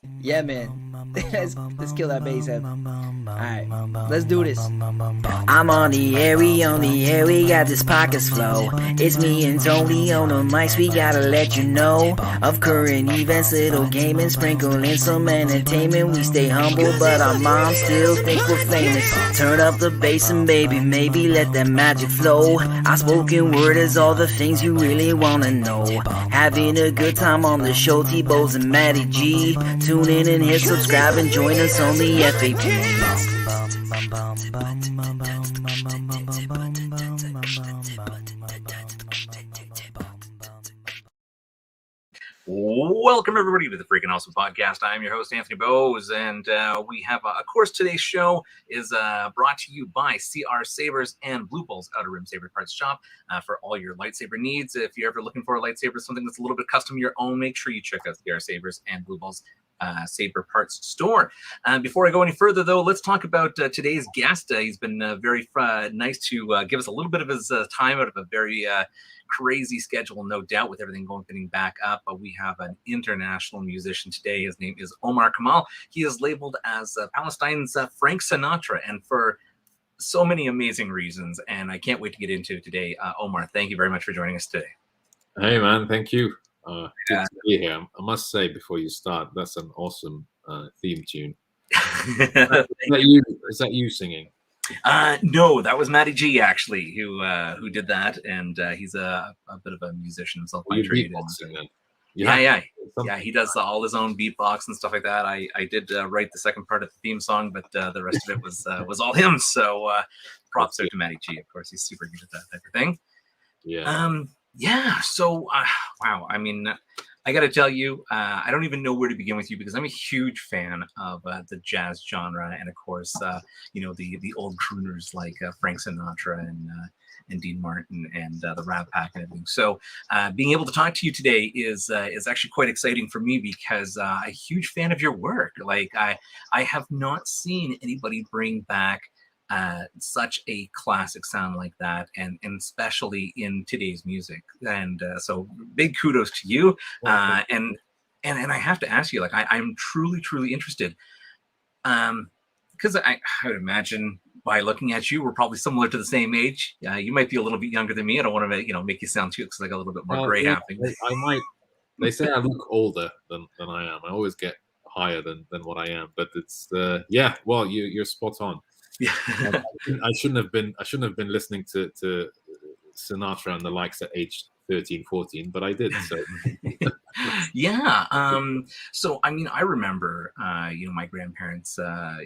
Yeah, man. Let's kill that bass head. Alright, let's do this. I'm on the air, we got this pockets flow. It's me and Tony on the mics, we gotta let you know of current events, little gaming, sprinkling some entertainment. We stay humble, but our moms still think we're famous. Turn up the bass and baby, maybe let that magic flow. Our spoken word is all the things you really wanna know. Having a good time on the show, T-Bows and Matty G. Tune in and hit subscribe and join us on the FAP. Welcome, everybody, to the Freaking Awesome Podcast. I'm your host, Anthony Bowes, and we have, of course, today's show is brought to you by CR Sabers and Blue Bulls Outer Rim Saber Parts Shop for all your lightsaber needs. If you're ever looking for a lightsaber, something that's a little bit custom your own, make sure you check out CR Sabers and Blue Bulls Saber Parts Store. Before I go any further, though, let's talk about today's guest. He's been very nice to give us a little bit of his time out of a very crazy schedule, no doubt, with everything fitting back up. But we have an international musician today. His name is Omar Kamal. He is labeled as Palestine's Frank Sinatra, and for so many amazing reasons. And I can't wait to get into it today. Omar, thank you very much for joining us today. Hey, man, thank you. Good to be here. I must say before you start, that's an awesome theme tune. Is that you singing? No, that was Matty G, actually, who did that, and he's a bit of a musician himself by trade. Yeah. He does all his own beatbox and stuff like that. I did write the second part of the theme song, but the rest of it was all him. So props out to Matty G. Of course, he's super good at that type of thing. Yeah. So wow. I mean, I got to tell you, I don't even know where to begin with you because I'm a huge fan of the jazz genre, and of course, the old crooners like Frank Sinatra and Dean Martin and the Rat Pack and everything. So being able to talk to you today is actually quite exciting for me because I'm a huge fan of your work. Like I have not seen anybody bring back such a classic sound like that, and especially in today's music. And so big kudos to you. And I have to ask you, like, I'm truly interested. Because I would imagine by looking at you, we're probably similar to the same age. You might be a little bit younger than me. I don't want to make you sound too, because I got a little bit more gray happening. I might. They say I look older than I am. I always get higher than what I am. But it's yeah. Well, you're spot on. Yeah. I shouldn't have been listening to Sinatra and the likes at age 13, 14, but I did. So yeah. So I mean, I remember my grandparents,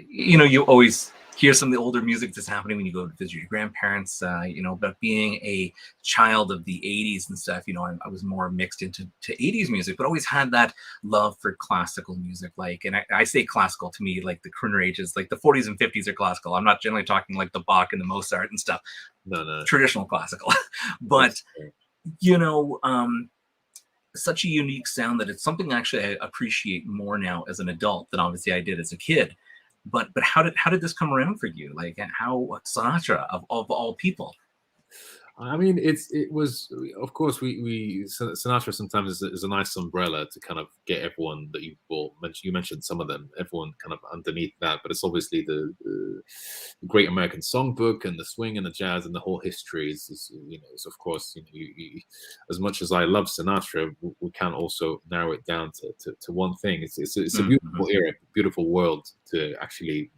you always hear some of the older music that's happening when you go to visit your grandparents, but being a child of the 80s and stuff, I was more mixed into 80s music, but always had that love for classical music. Like, and I say classical, to me, like the crooner ages, like the 40s and 50s are classical. I'm not generally talking like the Bach and the Mozart and stuff. No. Traditional classical. But such a unique sound that it's something actually I appreciate more now as an adult than obviously I did as a kid. But how did this come around for you? Like, how Sinatra of all people? I mean, it was, of course, we Sinatra sometimes is a nice umbrella to kind of get everyone that you mentioned some of them, everyone kind of underneath that. But it's obviously the Great American Songbook and the swing and the jazz and the whole history is of course, as much as I love Sinatra, we can't also narrow it down to one thing. It's a beautiful era, beautiful world to actually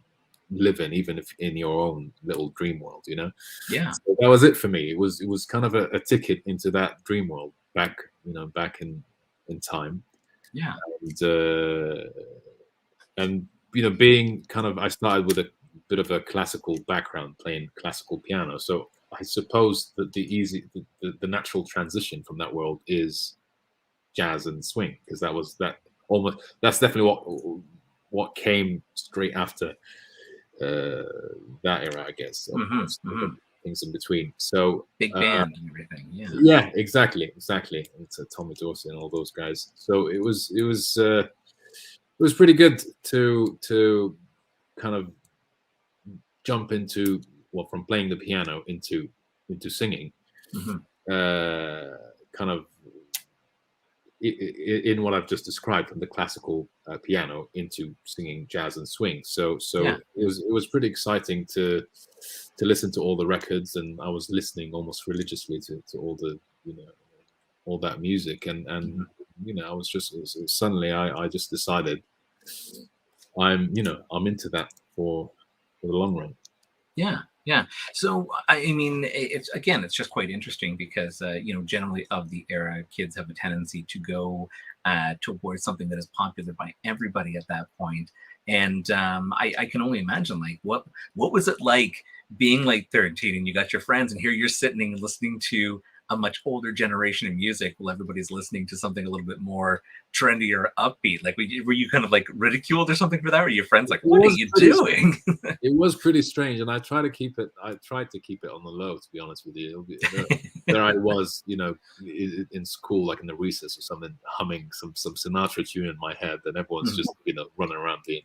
live in, even if in your own little dream world, Yeah. So that was it for me. It was kind of a ticket into that dream world back in time. Yeah. And being kind of, I started with a bit of a classical background, playing classical piano. So I suppose that the natural transition from that world is jazz and swing, because that's definitely what came straight after that era, I guess. Things in between. So big band and everything. Yeah, exactly. It's Tommy Dorsey and all those guys. So it was pretty good to kind of jump into, from playing the piano into singing. Kind of in what I've just described, from the classical piano into singing jazz and swing. So Yeah. it was pretty exciting to listen to all the records, and I was listening almost religiously to all the all that music, and I was just suddenly I just decided I'm into that for the long run. Yeah, yeah. So I mean, it's just quite interesting because generally of the era, kids have a tendency to go towards something that is popular by everybody at that point. And I can only imagine, like, what was it like being like 13 and you got your friends, and here you're sitting and listening to a much older generation of music while everybody's listening to something a little bit more trendy or upbeat. Like, were you kind of like ridiculed or something for that? Or your friends like, what are you doing? It was pretty strange, and I tried to keep it on the low, to be honest with you. There I was, in school, like in the recess or something, humming some Sinatra tune in my head, and everyone's just running around being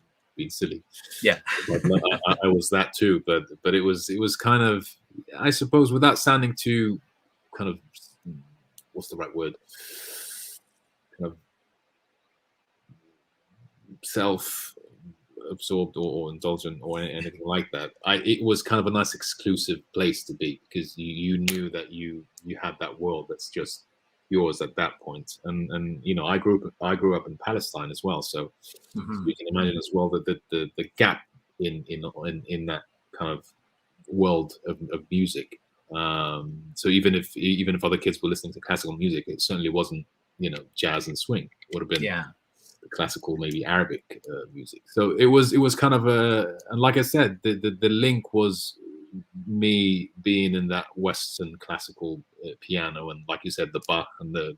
silly. Yeah. I was that too, but it was kind of, I suppose, without sounding too kind of, what's the right word, kind of self-absorbed or indulgent or anything like that. It was kind of a nice exclusive place to be, because you knew that you had that world that's just yours at that point. And I grew up in Palestine as well, so you can imagine as well that the gap in that kind of world of music. So even if other kids were listening to classical music, it certainly wasn't jazz and swing. It would have been classical, maybe Arabic music. So it was kind of and like I said, the link was me being in that Western classical piano, and like you said, the Bach and the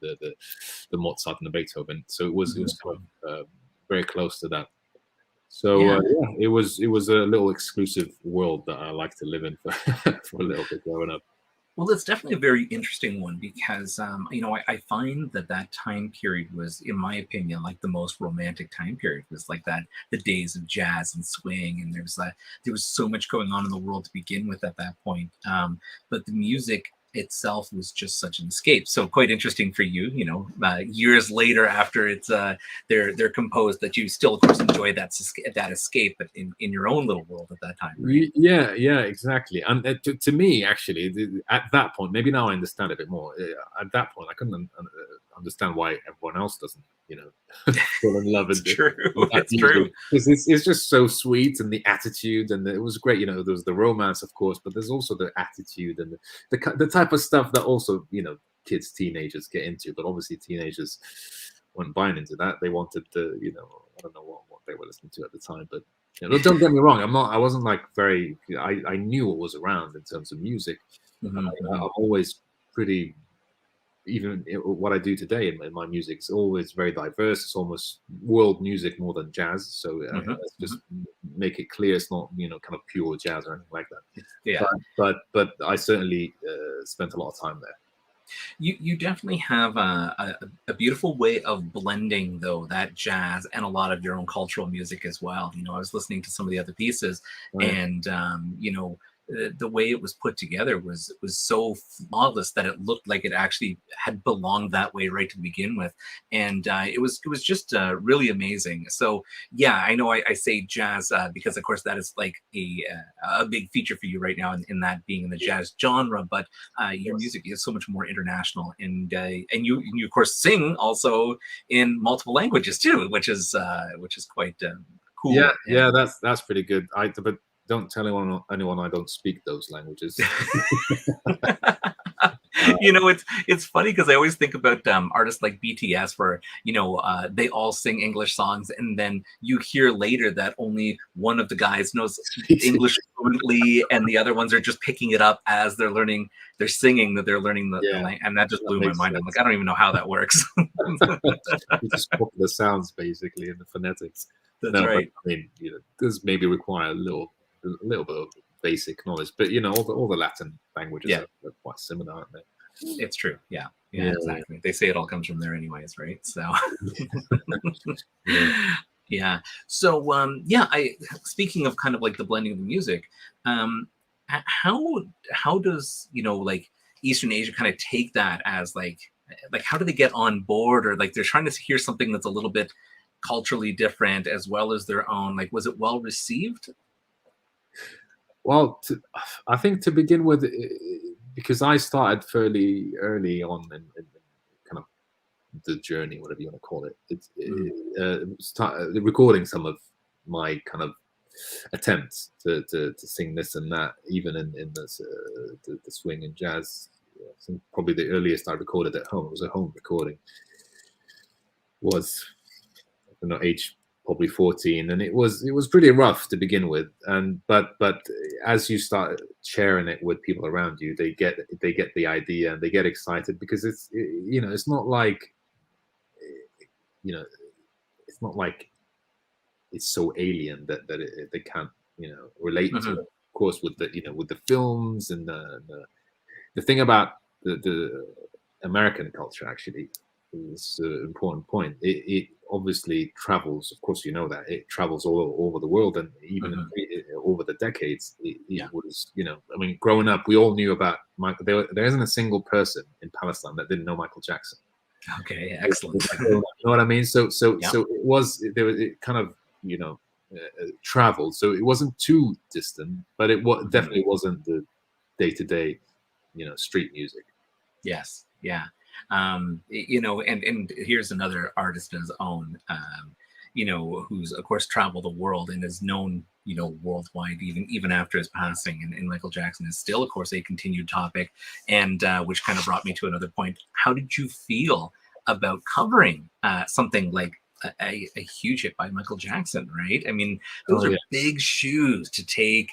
Mozart and the Beethoven. So it was kind of very close to that. So it was a little exclusive world that I like to live in for a little bit growing up. Well, it's definitely a very interesting one because, I find that time period was, in my opinion, like the most romantic time period. It was like the days of jazz and swing, and there was so much going on in the world to begin with at that point. But the music itself was just such an escape. So quite interesting for you, years later after it's they're composed, that you still of course enjoy that escape, but in your own little world at that time. Right? Yeah, exactly. And to me, actually, at that point, maybe now I understand a bit more. At that point, I couldn't understand why everyone else doesn't, fall in love. It's true. It's music. True. It's just so sweet, and the attitude, and it was great. There's the romance, of course, but there's also the attitude and the type of stuff that also teenagers get into. But obviously, teenagers weren't buying into that. They wanted the I don't know what they were listening to at the time, but don't get me wrong. I wasn't like very. I knew what was around in terms of music. I'm always pretty. Even what I do today in my music is always very diverse. It's almost world music more than jazz. So let's just make it clear it's not kind of pure jazz or anything like that. Yeah. But I certainly spent a lot of time there. You definitely have a beautiful way of blending, though, that jazz and a lot of your own cultural music as well. I was listening to some of the other pieces, and the way it was put together was so flawless that it looked like it actually had belonged that way right to begin with, and it was just really amazing. So yeah, I know I say jazz because of course that is like a big feature for you right now in that being in the jazz genre, but your music is so much more international, and you of course sing also in multiple languages too, which is quite cool. Yeah, that's pretty good. But don't tell anyone I don't speak those languages. It's funny because I always think about artists like BTS, where they all sing English songs, and then you hear later that only one of the guys knows English fluently, and the other ones are just picking it up as they're singing, that they're learning the language, and that just blew my mind. I'm like, I don't even know how that works. You just copy the sounds basically and the phonetics. That's right. But, I mean, does maybe require a little bit of basic knowledge, but all the Latin languages are quite similar, aren't they? It's true. Yeah, exactly. They say it all comes from there anyways, right? So yeah. So speaking of kind of like the blending of the music, how does like Eastern Asia kind of take that as like like how do they get on board, or like they're trying to hear something that's a little bit culturally different as well as their own? Like, was it well received? Well, I think to begin with, because I started fairly early on in kind of the journey, whatever you want to call it, recording some of my kind of attempts to sing this and that, even in the swing and jazz. I think probably the earliest I recorded at home, it was a home recording, was, I don't know, age probably 14, and it was pretty rough to begin with, and but as you start sharing it with people around you, they get the idea and they get excited, because it's it's not like it's not like it's so alien that they can't relate to it. Of course, with the with the films and the thing about the American culture actually is an important point. It obviously travels. Of course, that it travels all over the world, and even over the decades, it was. I mean, growing up, we all knew about Michael. There isn't a single person in Palestine that didn't know Michael Jackson. Okay, excellent. You know what I mean? So it kind of traveled. So it wasn't too distant, but it definitely wasn't the day-to-day street music. Yes, yeah. And here's another artist of his own, who's of course traveled the world and is known, worldwide, even after his passing. And Michael Jackson is still, of course, a continued topic, and which kind of brought me to another point. How did you feel about covering something like a huge hit by Michael Jackson? Right? I mean, those are big shoes to take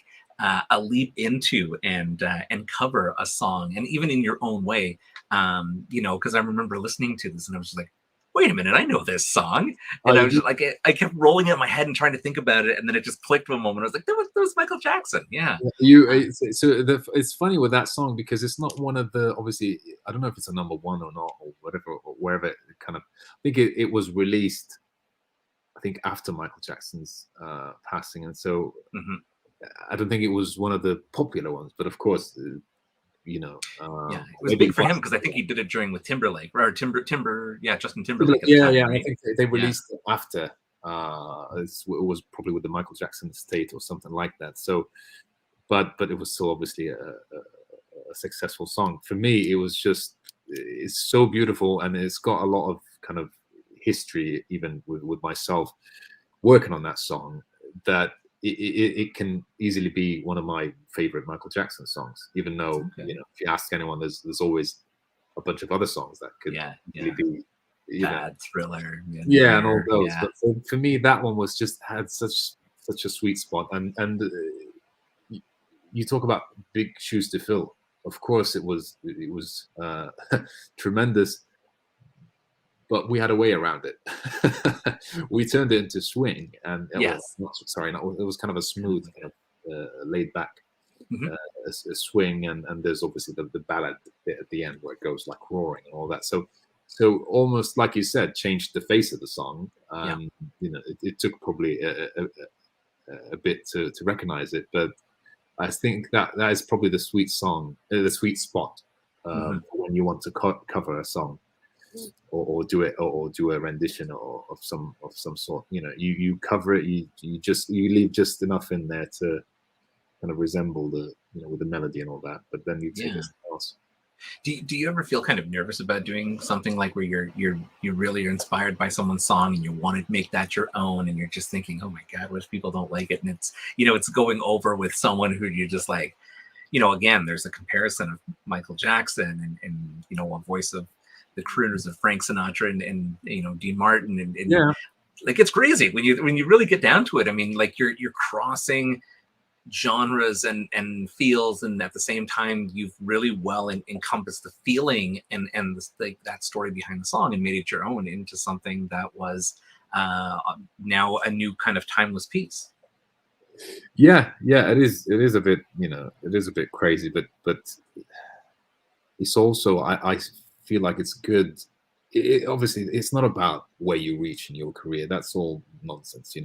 a leap into and cover a song, and even in your own way, because I remember listening to this and I was just like, wait a minute, I know this song. And I was just like, I kept rolling it in my head and trying to think about it, and then it just clicked for a moment. I was like, that was Michael Jackson. Yeah. It's funny with that song, because it's not one of the, obviously, I don't know if it's a number one or not, or whatever, or wherever it kind of, I think it was released, I think, after Michael Jackson's passing, and so I don't think it was one of the popular ones, but of course, it was big for him, because I think he did it during with Timberlake, or Justin Timberlake. I think they released it after. It was probably with the Michael Jackson estate or something like that. So, but it was still obviously a successful song. For me, it's so beautiful, and it's got a lot of kind of history, even with myself working on that song, that it can easily be one of my favorite Michael Jackson songs, even though if you ask anyone, there's always a bunch of other songs that could really be Bad, Thriller, and all those. But for me, that one was just had such a sweet spot, and you talk about big shoes to fill. Of course, it was tremendous. But we had a way around it. We turned it into swing, and it was kind of a smooth, laid back a swing, and there's obviously the ballad bit at the end where it goes like roaring and all that. So almost like you said, changed the face of the song. It took probably a bit to recognize it, but I think that is probably the sweet spot when you want to cover a song. Or do a rendition of some sort. You cover it. You leave just enough in there to kind of resemble with the melody and all that. But then you take something else. Do you ever feel kind of nervous about doing something like where you really are inspired by someone's song and you want to make that your own, and you're just thinking, oh my God, what if people don't like it? And it's it's going over with someone who you're just like, again, there's a comparison of Michael Jackson and a voice of the crooners of Frank Sinatra and Dean Martin and like, it's crazy when you really get down to it. I mean, like you're crossing genres and feels, and at the same time you've really well encompassed the feeling and that story behind the song, and made it your own into something that was now a new kind of timeless piece. It is a bit it is a bit crazy, but it's also I feel like it's good. Obviously, it's not about where you reach in your career. That's all nonsense,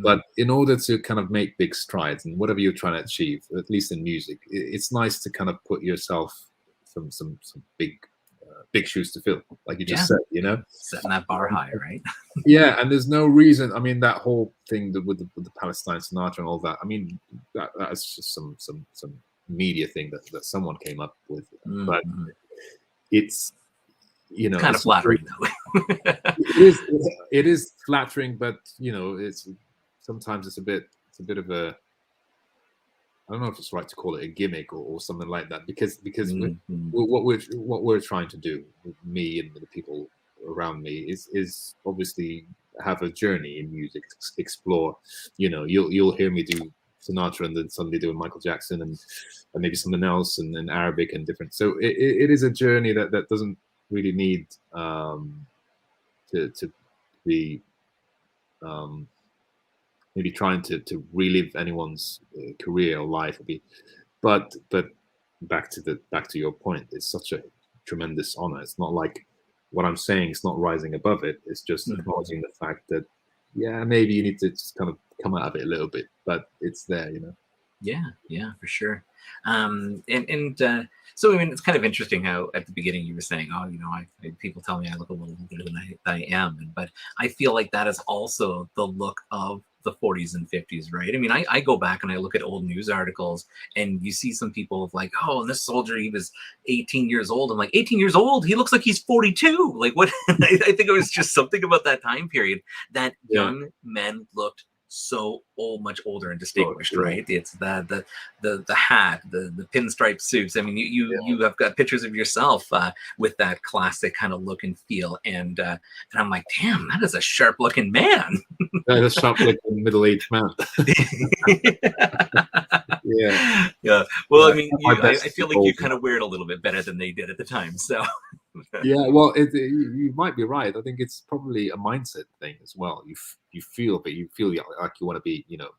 But in order to kind of make big strides in whatever you're trying to achieve, at least in music, it's nice to kind of put yourself some big big shoes to fill, like you just Yeah. said, you know. Setting that bar high, right? Yeah, and there's no reason. I mean, that whole thing with the Palestine Sinatra and all that. I mean, that's just some media thing that someone came up with, but Mm-hmm. it's, you know, Kind of it's flattering though. it is flattering, but you know, it's sometimes it's a bit of a, I don't know if it's right to call it a gimmick or something like that, because Mm-hmm. what we're trying to do, with me and the people around me, is obviously have a journey in music, explore. You know, you'll hear me do Sinatra and then suddenly doing Michael Jackson and maybe something else and Arabic and different. So it is a journey that doesn't really need to be maybe trying to relive anyone's career or life, but back to your point, it's such a tremendous honor. It's not like what I'm saying, it's not rising above it, it's just acknowledging the fact that, yeah, maybe you need to just kind of come out of it a little bit, but it's there, you know. Yeah, for sure. So I mean, it's kind of interesting how at the beginning you were saying, oh, you know, people tell me I look a little older than I am, but I feel like that is also the look of the 40s and 50s, right? I mean, I go back and I look at old news articles, and you see some people like, oh, this soldier, he was 18 years old. I'm like, 18 years old? He looks like he's 42. Like, what? I think it was just something about that time period that young men looked so much older and distinguished, right? It's the hat, the pinstripe suits. I mean, you have got pictures of yourself with that classic kind of look and feel, and I'm like, damn, that is a sharp looking man. A sharp looking middle-aged man. Yeah. Well, I mean, I feel like you kind of wear it a little bit better than they did at the time. So yeah, well, you might be right. I think it's probably a mindset thing as well. You feel like you want to be, you know,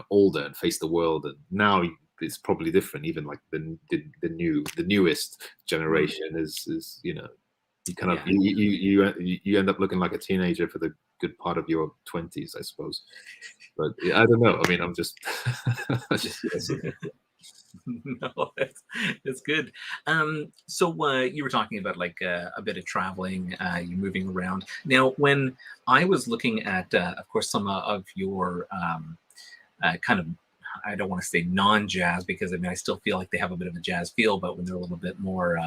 older and face the world. And now it's probably different. Even like the newest generation is, you know, you kind of you end up looking like a teenager for the good part of your 20s, I suppose. But I don't know. I mean, I'm just, no, it's good. So you were talking about like a bit of traveling, you're moving around. Now, when I was looking at, of course, some of your kind of, I don't want to say non-jazz, because I mean, I still feel like they have a bit of a jazz feel, but when they're a little bit more,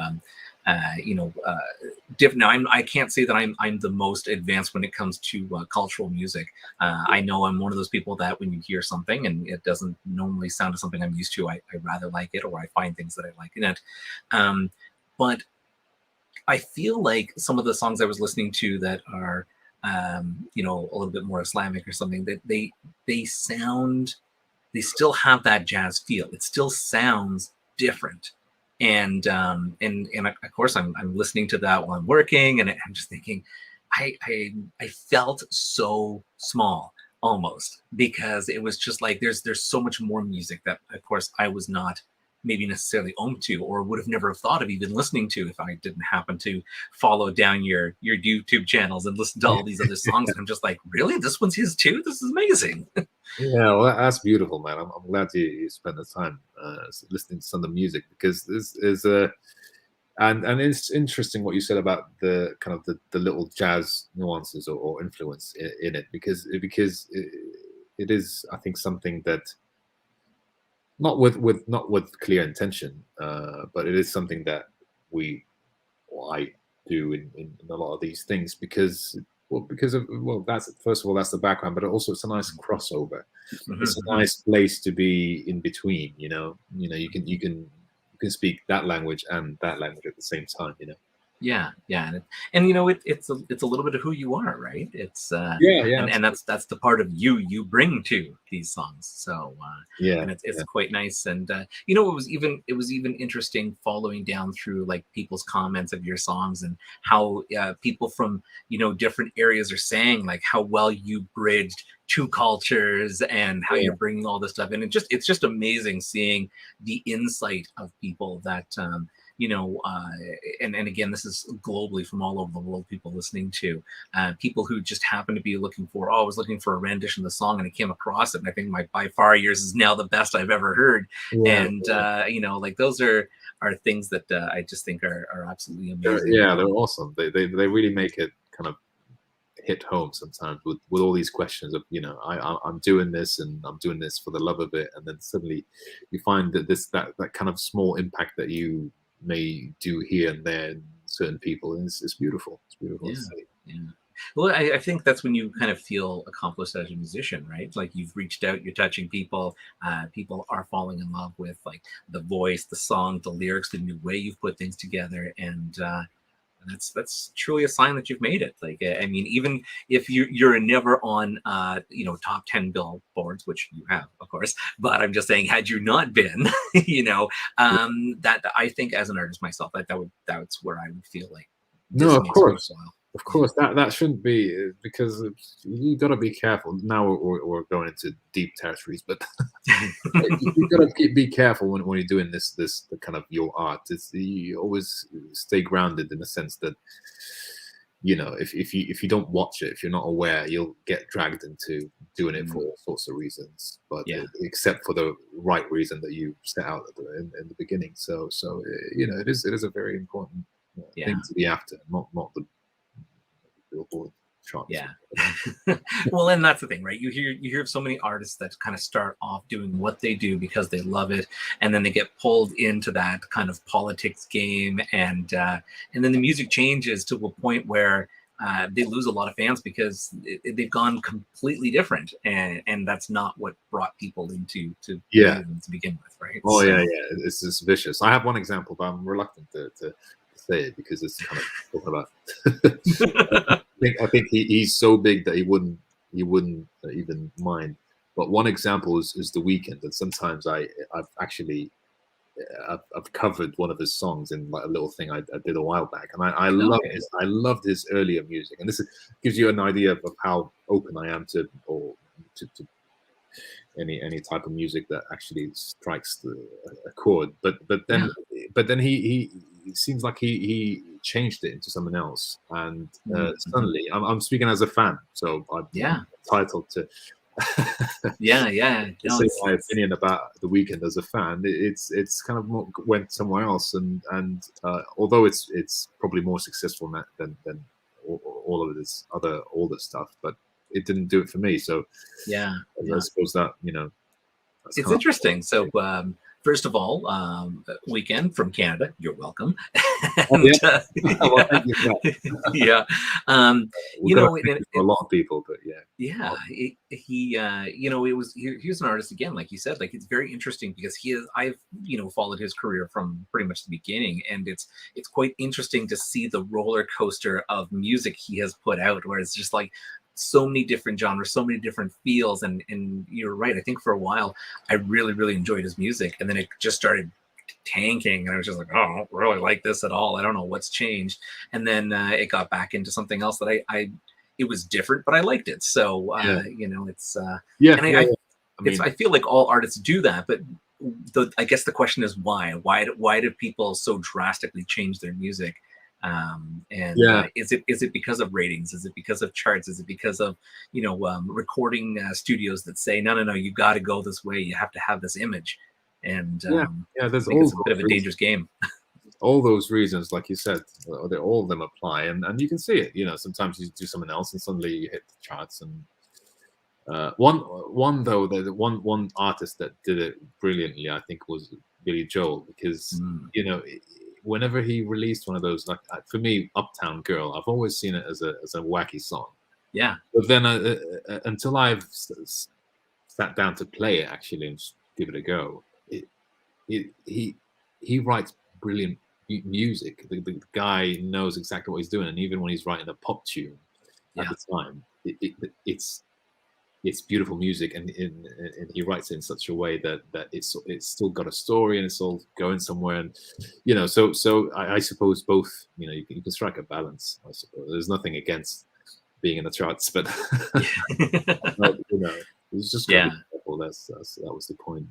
different. Now, I can't say that I'm the most advanced when it comes to cultural music. I know I'm one of those people that when you hear something and it doesn't normally sound to something I'm used to, I rather like it, or I find things that I like in it. But I feel like some of the songs I was listening to that are, a little bit more Islamic or something, that they still have that jazz feel. It still sounds different. And of course I'm listening to that while I'm working, and I'm just thinking, I felt so small almost, because it was just like there's so much more music that of course I was not maybe necessarily owned to, or would have never thought of even listening to if I didn't happen to follow down your YouTube channels and listen to all these other songs. And I'm just like, really, this one's his too? This is amazing. Yeah, well, that's beautiful, man. I'm glad you spent the time listening to some of the music, because this is and it's interesting what you said about the kind of the little jazz nuances or influence in it, because it is, I think, something that not with clear intention, but it is something that I do in a lot of these things, because that's, first of all, that's the background, but also it's a nice crossover. It's a nice place to be in between, you know. You can speak that language and that language at the same time, you know. Yeah, and you know, it's a little bit of who you are, right? It's and that's the part of you bring to these songs. So and it's quite nice. And it was even interesting following down through like people's comments of your songs, and how people from different areas are saying like how well you bridged two cultures, and how you're bringing all this stuff in. And it's just amazing seeing the insight of people that and again, this is globally from all over the world, people listening to, people who just happen to be looking for, I was looking for a rendition of the song and I came across it. And I think my by far yours is now the best I've ever heard. Yeah, And, like those are things that I just think are absolutely amazing. They're awesome. They really make it kind of hit home sometimes with all these questions of, I'm doing this and I'm doing this for the love of it, and then suddenly you find that that kind of small impact that you may do here and there in certain people, and it's beautiful. It's beautiful to see. Yeah. Well, I think that's when you kind of feel accomplished as a musician, right? Like you've reached out, you're touching people, people are falling in love with like the voice, the song, the lyrics, the new way you've put things together, and that's truly a sign that you've made it. Like, I mean, even if you're never on, top 10 billboards, which you have, of course, but I'm just saying, had you not been, that I think as an artist myself, that's where I would feel like. No, of course. Of course, that shouldn't be, because you got to be careful. Now we're going into deep territories, but you got to be careful when you're doing this the kind of your art. You always stay grounded in the sense that, if you don't watch it, if you're not aware, you'll get dragged into doing it for all sorts of reasons. But except for the right reason that you set out in the beginning. So it is a very important thing to be after, not the billboard charts. Yeah. Well, and that's the thing, right? You hear of so many artists that kind of start off doing what they do because they love it, and then they get pulled into that kind of politics game, and then the music changes to a point where they lose a lot of fans because they've gone completely different, and that's not what brought people into to begin with, right? Oh, so, yeah, it's just vicious. I have one example, but I'm reluctant to say it because it's kind of talking about. I think he's so big that he wouldn't even mind. But one example is The Weeknd, and sometimes I've covered one of his songs in like a little thing I did a while back, and I loved his earlier music, and this gives you an idea of how open I am to any type of music that actually strikes a chord. But then he it seems like he changed it into something else, and suddenly I'm speaking as a fan, so I'm entitled to say my opinion about The Weeknd as a fan. It's kind of went somewhere else, and although it's probably more successful than all of this other older stuff, but it didn't do it for me. So I suppose that it's interesting. So first of all, Weeknd from Canada, you're welcome. And, a lot of people, but he it was here's an artist again, like you said, like it's very interesting because I've followed his career from pretty much the beginning, and it's quite interesting to see the roller coaster of music he has put out, where it's just like so many different genres, so many different feels, and you're right. I think for a while I really, really enjoyed his music, and then it just started tanking, and I was just like, oh, I don't really like this at all. I don't know what's changed. And then it got back into something else that it was different, but I liked it. So it's I feel like all artists do that, but I guess the question is why do people so drastically change their music? Is it because of ratings? Is it because of charts? Is it because of recording studios that say no, you got to go this way, you have to have this image? And there's it's a bit of a dangerous game. All those reasons, like you said, all of them apply, and you can see it. Sometimes you do something else and suddenly you hit the charts. And one artist that did it brilliantly, I think, was Billy Joel, because whenever he released one of those, like for me, Uptown Girl, I've always seen it as a wacky song. Yeah. But then until I've sat down to play it actually and just give it a go, he writes brilliant music. The guy knows exactly what he's doing, and even when he's writing a pop tune at the time, it's beautiful music, and he writes it in such a way that it's still got a story and it's all going somewhere, and so I suppose both, you can strike a balance. I suppose there's nothing against being in the charts, but it's just that was the point.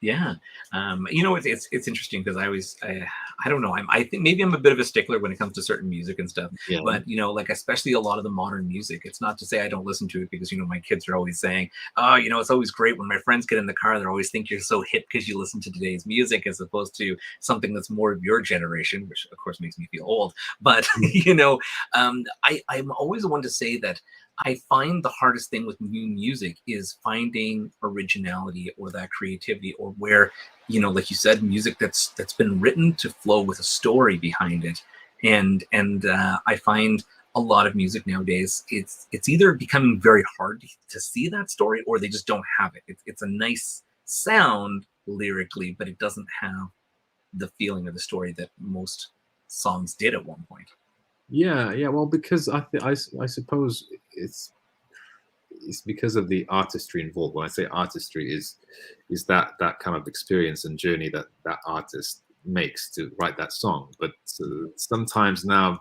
Yeah. It's interesting because I don't know. I think maybe I'm a bit of a stickler when it comes to certain music and stuff. Yeah. But like especially a lot of the modern music. It's not to say I don't listen to it because my kids are always saying, oh, it's always great when my friends get in the car. They always think you're so hip because you listen to today's music as opposed to something that's more of your generation, which of course makes me feel old. But I'm always the one to say that I find the hardest thing with new music is finding originality or that creativity, or where, like you said, music that's been written to flow with a story behind it. And I find a lot of music nowadays, it's either becoming very hard to see that story, or they just don't have it. It's a nice sound lyrically, but it doesn't have the feeling or the story that most songs did at one point. Yeah. Well, because I suppose it's because of the artistry involved. When I say artistry, is that kind of experience and journey that artist makes to write that song. But sometimes now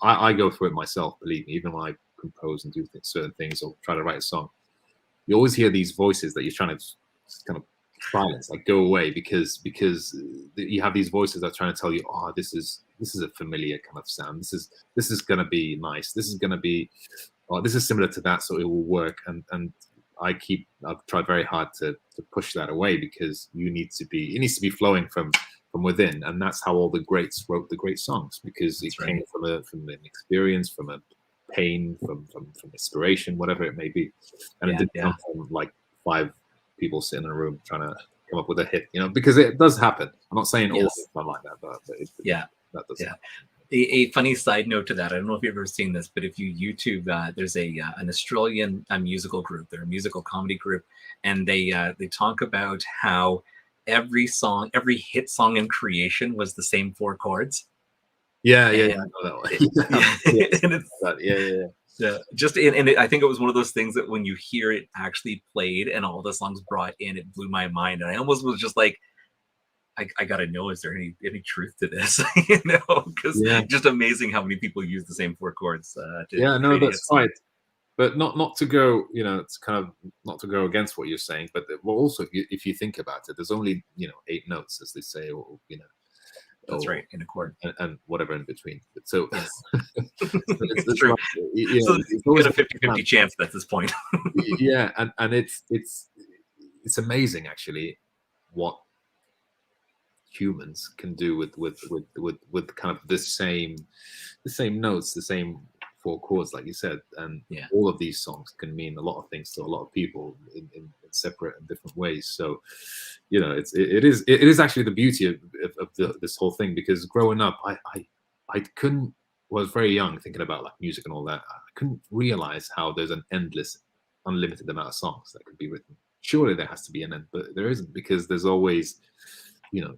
I go through it myself. Believe me, even when I compose and do certain things or try to write a song, you always hear these voices that you're trying to kind of silence, like go away, because you have these voices that are trying to tell you, oh, this is a familiar kind of sound. This is gonna be nice. This is gonna be, oh, this is similar to that, so it will work. And I've tried very hard to push that away, because it needs to be flowing from within, and that's how all the greats wrote the great songs, because it came from an experience, from a pain, from inspiration, whatever it may be, and it didn't come from like 5 people sitting in a room trying to come up with a hit, because it does happen. I'm not saying all of them like that, but that does happen. A funny side note to that, I don't know if you've ever seen this, but if you YouTube, there's an Australian musical group. They're a musical comedy group, and they talk about how every hit song in creation was the same 4 chords. Yeah, I know that one. And it's, I think it was one of those things that when you hear it actually played and all the songs brought in, it blew my mind, and I almost was just like, I gotta know, is there any truth to this? Because just amazing how many people use the same 4 chords. That's right. But not to go, it's kind of not to go against what you're saying, but also if you think about it, there's only 8 notes, as they say, or that's right, in a chord, and whatever in between. So it's true. So it's always a 50-50 chance at this point. And it's amazing actually what humans can do with kind of the same notes, the same 4 chords, like you said, and all of these songs can mean a lot of things to a lot of people in separate and different ways. So it is actually the beauty of this whole thing, because growing up, I was very young, thinking about like music and all that. I couldn't realize how there's an unlimited amount of songs that could be written. Surely there has to be an end, but there isn't, because there's always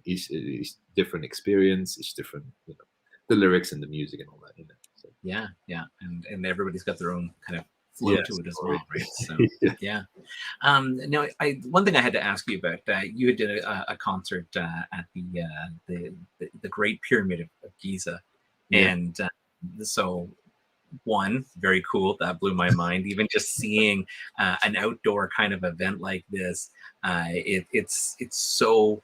each different experience, each different the lyrics and the music and all that. So. Yeah, and everybody's got their own kind of flow to it as well, right? So now, one thing I had to ask you about, you had did a concert at the Great Pyramid of Giza, and so one, very cool, that blew my mind. Even just seeing an outdoor kind of event like this, it's so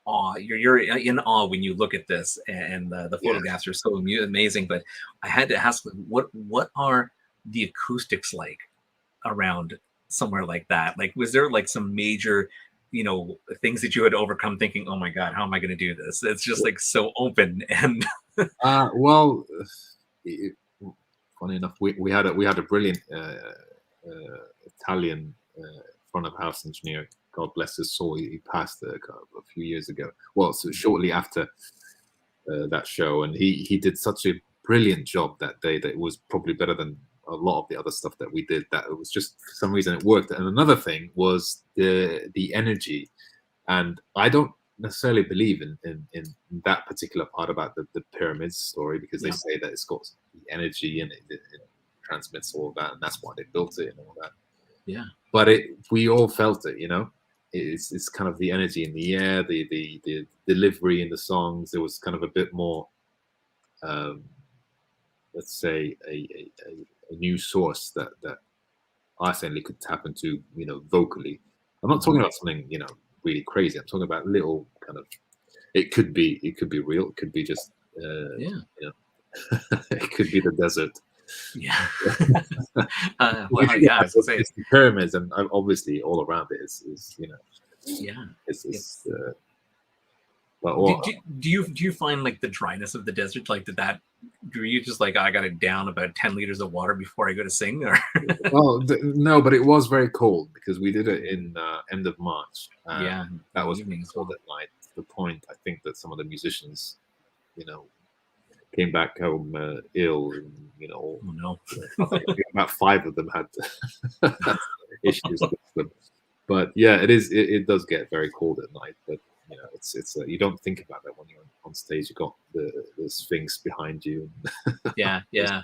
awe. You're in awe when you look at this, and the photographs are so amazing. But I had to ask, what are the acoustics like around somewhere like that? Like, was there like some major things that you had to overcome, thinking, oh my god, how am I going to do this? It's just like so open. And well, funny enough, we had a brilliant Italian front of house engineer. God bless his soul. He passed a few years ago. Well, so shortly after that show, and he did such a brilliant job that day that it was probably better than a lot of the other stuff that we did. That it was just, for some reason, it worked. And another thing was the energy, and I don't necessarily believe in that particular part about the pyramids story, because they say that it's got the energy and it transmits all of that, and that's why they built it and all that. Yeah, but we all felt it. It's kind of the energy in the air, the delivery in the songs. There was kind of a bit more, let's say, a new source that I certainly could tap into, vocally. I'm not talking about something really crazy. I'm talking about little kind of. It could be real. It could be just it could be the desert. Yeah. Well, yeah, I was gonna say it's the pyramids, and obviously all around it is yeah. it's But do you find like the dryness of the desert, like do you just like, I got to down about 10 liters of water before I go to sing, or? Well, no, but it was very cold because we did it in end of March. Yeah, that was evening as cold well. at night. To the point, I think that some of the musicians, came back home ill, and Oh no. I think about 5 of them had issues with them. But yeah, it does get very cold at night. But it's you don't think about that when you're on stage. You got the Sphinx behind you. Yeah. I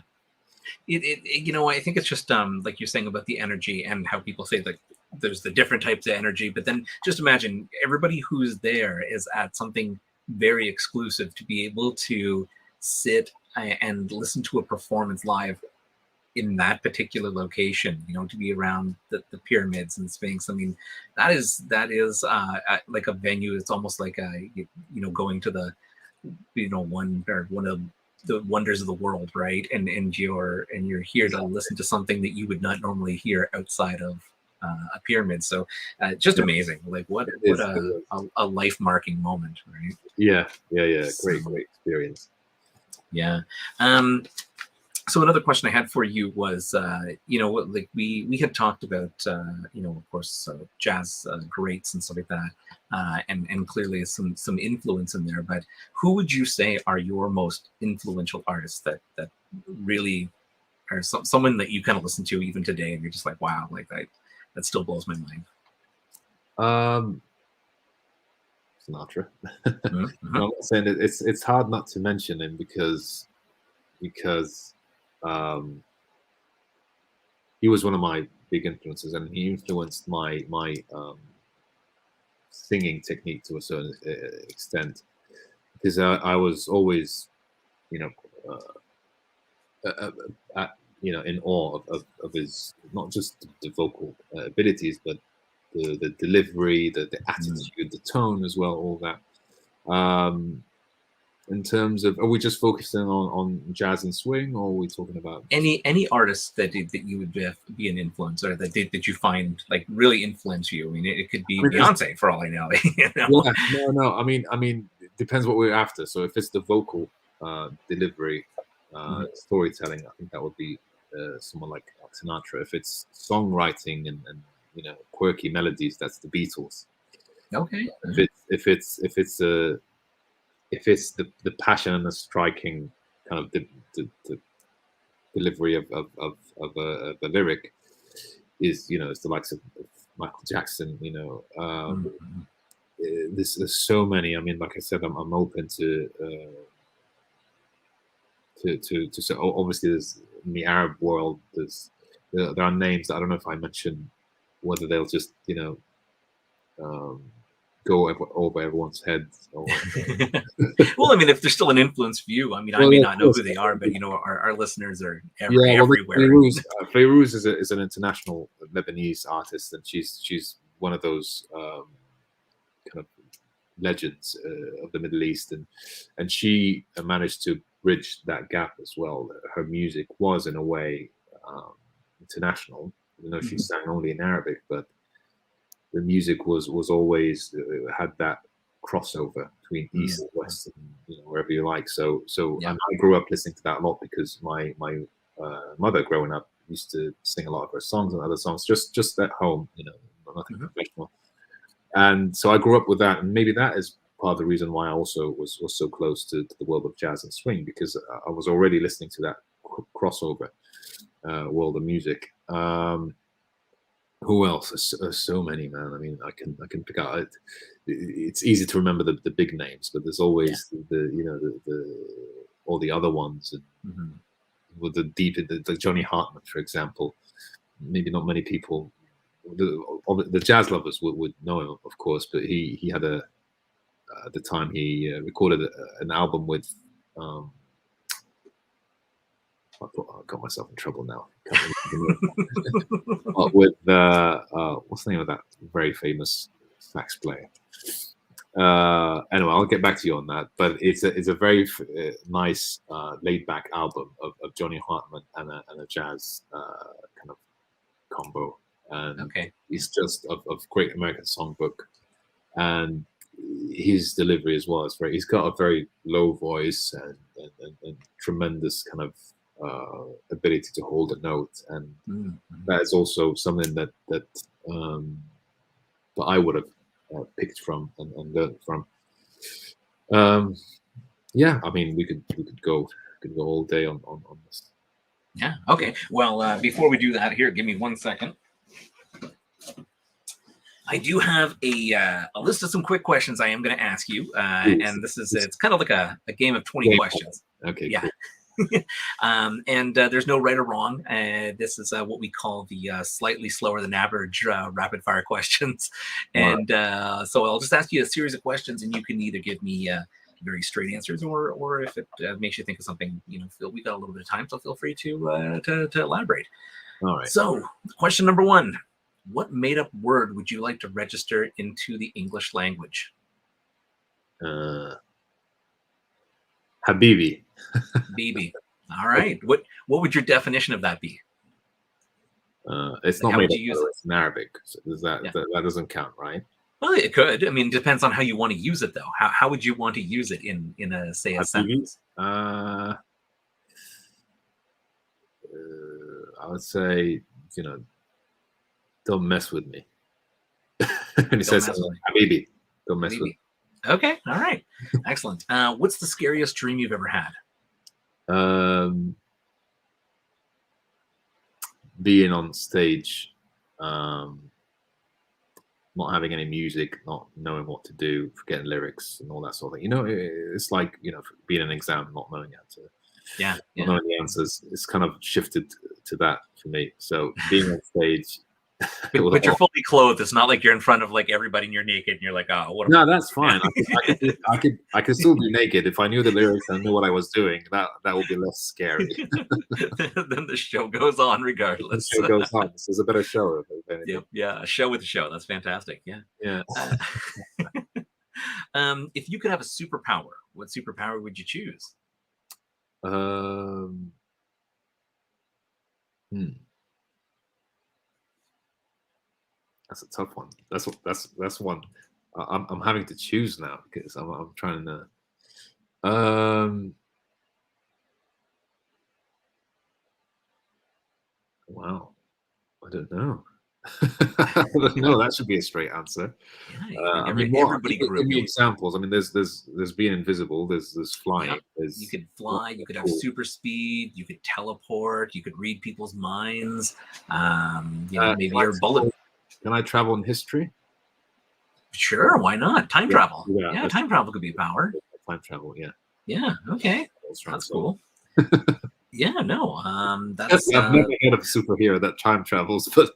think it's just like you're saying about the energy and how people say like there's the different types of energy, but then just imagine everybody who's there is at something very exclusive to be able to sit and listen to a performance live in that particular location, to be around the pyramids and Sphinx. I mean, that is like a venue. It's almost like going to the one of the wonders of the world, right? And you're here to listen to something that you would not normally hear outside of a pyramid. So just amazing. Like what a life marking moment, right? Yeah. Great experience. Yeah. So another question I had for you was, like we had talked about, of course, jazz greats and stuff like that, and clearly some influence in there. But who would you say are your most influential artists that really are someone that you kind of listen to even today, and you're just like, wow, like that still blows my mind. Sinatra. Mm-hmm. I'm not saying it's hard not to mention him because he was one of my big influences, and he influenced my singing technique to a certain extent, because I was always, in awe of his, not just the vocal abilities, but the delivery, the attitude, the tone as well, all that. In terms of, are we just focusing on jazz and swing, or are we talking about any artists that you would be an influence, or that you find like really influence you? I mean, it could be Beyonce for all I know. Yeah, no. I mean, it depends what we're after. So if it's the vocal delivery, storytelling, I think that would be someone like Sinatra. If it's songwriting and quirky melodies, that's the Beatles. Okay. If it's the passion and the striking kind of the delivery of a lyric, is it's the likes of Michael Jackson. There's so many. I mean, like I said, I'm open to so obviously there's in the Arab world there are names that I don't know if I mention, whether they'll just go over everyone's heads. Or... Well, I mean, if there's still an influence for you, I mean, I may not know who they are, but our listeners are everywhere. Fayrouz is an international Lebanese artist, and she's one of those kind of legends of the Middle East, and she managed to bridge that gap as well. Her music was in a way international, even though she sang only in Arabic, but the music was always had that crossover between East and West, and wherever you like. So and I grew up listening to that a lot because my mother growing up used to sing a lot of her songs and other songs just at home, nothing professional. And so I grew up with that, and maybe that is part of the reason why I also was so close to the world of jazz and swing, because I was already listening to that crossover world of music. Who else? There's so many, man. I mean, I can pick out. It's easy to remember the big names, but there's always the all the other ones, and with the Johnny Hartman, for example. Maybe not many people, the jazz lovers would know him, of course, but he had at the time he recorded an album with. I got myself in trouble now. But with what's the name of that very famous sax player? Anyway, I'll get back to you on that. But it's a very nice laid back album of Johnny Hartman and a jazz kind of combo. And Okay. it's just of Great American Songbook, and his delivery as well is very. He's got a very low voice and tremendous kind of ability to hold a note, and that is also something that I would have picked from and learned from. Yeah, I mean, we could go all day on this. Yeah. Okay. Well, before we do that, here, give me 1 second. I do have a list of some quick questions I am going to ask you, and it's kind of like a game of 20 questions. Okay. Yeah. Cool. And there's no right or wrong. This is what we call the slightly slower than average rapid fire questions. And so I'll just ask you a series of questions, and you can either give me very straight answers, or if it makes you think of something, we got a little bit of time, so feel free to elaborate. All right. So question number 1. What made-up word would you like to register into the English language? Habibi. Bibi. All right. What would your definition of that be? It's Like, not made how would up. you use it? It's in Arabic. So that doesn't count, right? Well, it could. I mean, it depends on how you want to use it, though. How would you want to use it in a sentence? I would say, don't mess with me. And he says, Habibi, don't mess with me. Okay. All right. Excellent. What's the scariest dream you've ever had? Being on stage, not having any music, not knowing what to do, forgetting lyrics and all that sort of thing. It's like, being an exam, not knowing how to, not knowing the answers. It's kind of shifted to that for me. So being on stage. But you're fully clothed. It's not like you're in front of like everybody and you're naked and you're like, oh, what? No, that's fine. I could still be naked if I knew the lyrics and knew what I was doing. That would be less scary. Then the show goes on regardless. The show goes on. This is a better show. Yeah, a show with a show. That's fantastic. Yeah. If you could have a superpower, what superpower would you choose? That's a tough one. That's one. I'm having to choose now because I'm trying to. Wow, I don't know. I don't know. That should be a straight answer. Yeah, everybody give me examples. I mean, there's being invisible. There's flying. Yeah. You could fly. You could have super speed. You could teleport. You could read people's minds. Maybe you're bullet. Can I travel in history? Sure, why not? Time travel. Yeah, time travel could be a power. Time travel, yeah. Yeah, okay. That's cool. Yeah, no. That's I've never heard of a superhero that time travels, but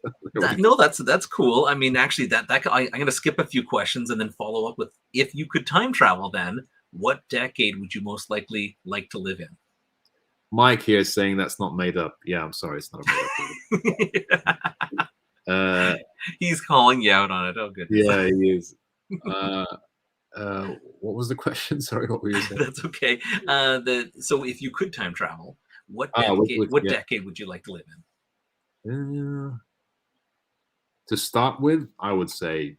that's cool. I mean, actually, I'm going to skip a few questions and then follow up with, if you could time travel, then what decade would you most likely like to live in? Mike here is saying that's not made up. Yeah, I'm sorry, it's not made up. He's calling you out on it. Oh, goodness. Yeah, he is. What was the question? Sorry, what were you saying? That's okay. So if you could time travel, what decade would you like to live in? To start with, I would say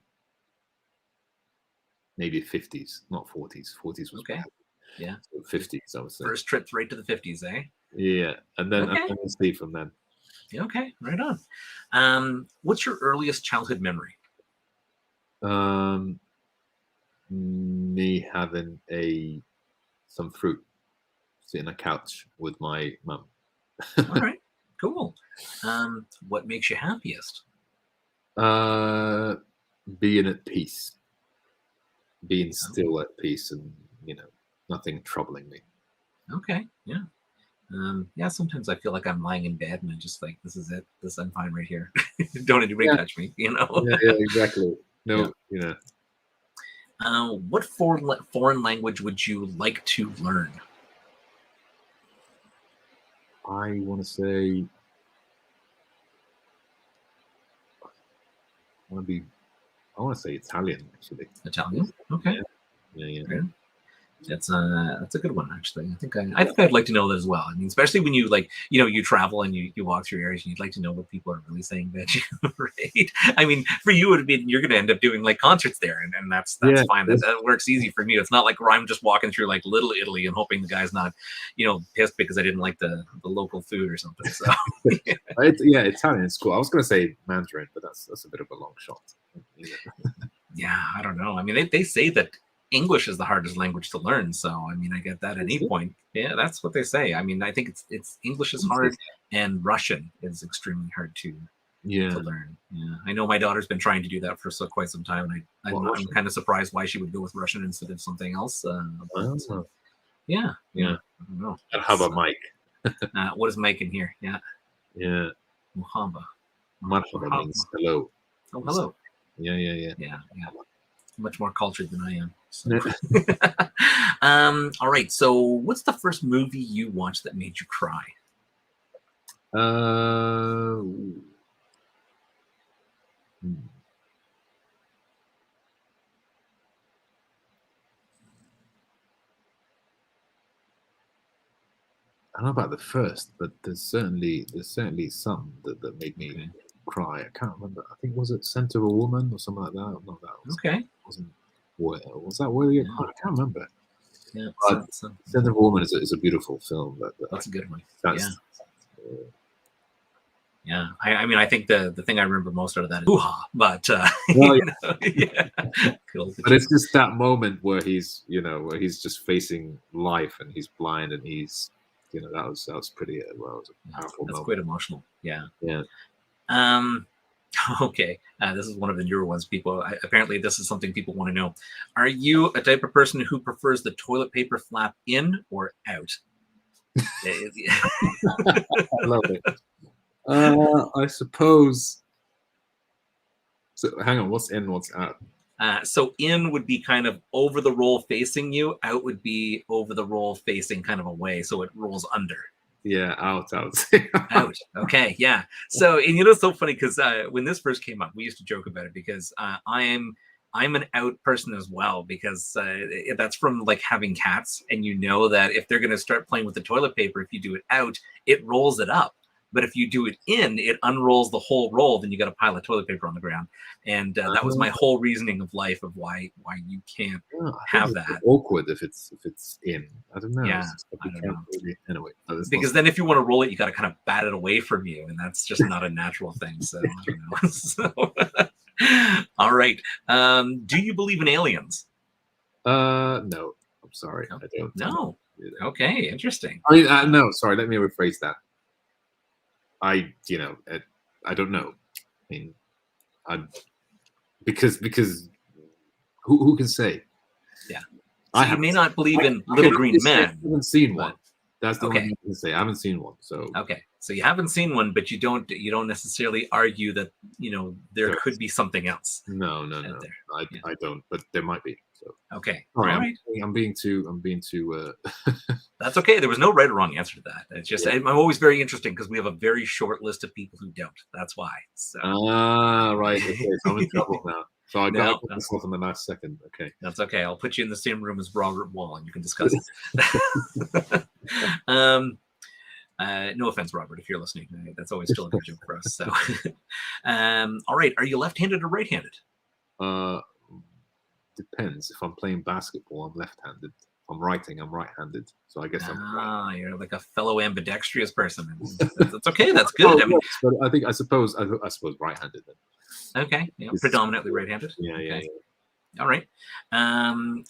maybe 50s, not 40s. 40s was okay. Bad. Yeah. So 50s, I would say. First trip right to the 50s, eh? Yeah, and then we'll see from then. Okay, right on. What's your earliest childhood memory? Me having some fruit, sitting on a couch with my mum. All right, cool. What makes you happiest? Being at peace, being still at peace, and nothing troubling me. Okay, yeah. Sometimes I feel like I'm lying in bed and I'm just like, this is it. I'm fine right here. Don't anybody touch me, Yeah, exactly. No, What foreign language would you like to learn? I want to say want to say Italian actually. Italian. Okay. Yeah. Right. That's a good one actually. I think I'd like to know that as well. I mean, especially when you like, you travel and you walk through areas and you'd like to know what people are really saying about you, right? I mean, for you it would be you're gonna end up doing like concerts there and that's fine. That works easy for me. It's not like where I'm just walking through like Little Italy and hoping the guy's not, pissed because I didn't like the local food or something. So Italian is cool. I was gonna say Mandarin, but that's a bit of a long shot. Yeah, I don't know. I mean, they say that English is the hardest language to learn. So, I mean, I get that at any point. Yeah, that's what they say. I mean, I think it's English is hard and Russian is extremely hard to learn. Yeah, I know my daughter's been trying to do that for quite some time, and I'm kind of surprised why she would go with Russian instead of something else. Yeah. I don't know. And how about Mike? What is Mike in here? Yeah. Muhamba. Marhaba means hello. Oh, hello. Yeah. Much more cultured than I am. So. All right. So, what's the first movie you watched that made you cry? I don't know about the first, but there's certainly some that made me cry. I can't remember. I think was it Scent of a Woman or something like that. No, that was wasn't. Was that where you cry? I can't remember. Yeah, Scent of a Woman is a beautiful film. That's a good one. Yeah. I mean, I think the thing I remember most out of that is hoo-ha, but cool. But it's just that moment where he's just facing life and he's blind and he's that was pretty it was a powerful that's moment. Quite emotional. Yeah. Okay, this is one of the newer ones. Apparently this is something people want to know. Are you a type of person who prefers the toilet paper flap in or out? I love it. I suppose. So hang on, what's in, what's out? So in would be kind of over the roll facing you. Out would be over the roll facing kind of away, so it rolls under. Yeah, out. Out. Okay, yeah. So, and it's so funny because when this first came up, we used to joke about it because I'm an out person as well because that's from like having cats, and that if they're going to start playing with the toilet paper, if you do it out, it rolls it up. But if you do it in, it unrolls the whole roll. Then you got a pile of toilet paper on the ground, and that was my whole reasoning of life of why you can't have that. Awkward if it's in. I don't know. Yeah, I don't know. Really, anyway, because then if you want to roll it, you got to kind of bat it away from you, and that's just not a natural thing. So I don't know. All right. Do you believe in aliens? No. I'm sorry. I don't. No. Okay. Interesting. I mean, no. Sorry. Let me rephrase that. I don't know. I mean, because who can say? Yeah. So you may not believe in little green men. I haven't seen one. That's the only thing I can say. I haven't seen one. So so you haven't seen one, but you don't necessarily argue that there could be something else. No. I don't. But there might be. So okay. All right. Right. I'm being too. That's okay. There was no right or wrong answer to that. It's just I'm always very interesting because we have a very short list of people who don't. That's why. So. Right. Okay. So I'm in trouble now. So I got to put myself in the last second. Okay. That's okay. I'll put you in the same room as Robert Wall, and you can discuss it. No offense, Robert, if you're listening. That's always still a good joke for us. So, all right. Are you left-handed or right-handed? Depends. If I'm playing basketball, I'm left-handed. If I'm writing, I'm right-handed. So I guess I'm right. You're like a fellow ambidextrous person. That's okay. That's good. I mean, but I suppose right-handed then. Okay. Yeah, predominantly right-handed. Yeah, okay. All right.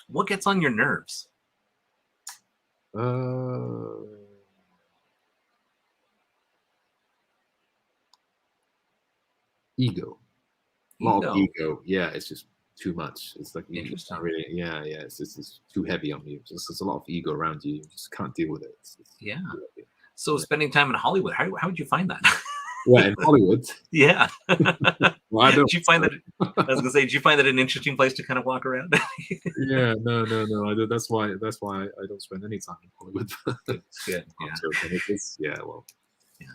What gets on your nerves? Ego. A lot of ego. Yeah, it's just too much. It's like it's not really. Yeah. It's too heavy on you. There's a lot of ego around you. You just can't deal with it. Yeah. So spending time in Hollywood, how would you find that? Yeah, in Hollywood. Yeah. Well, I don't. Did you find that? I was gonna say, did you find that an interesting place to kind of walk around? Yeah, no. I do. That's why I don't spend any time in Hollywood. Good. Yeah. Yeah. Well. Yeah.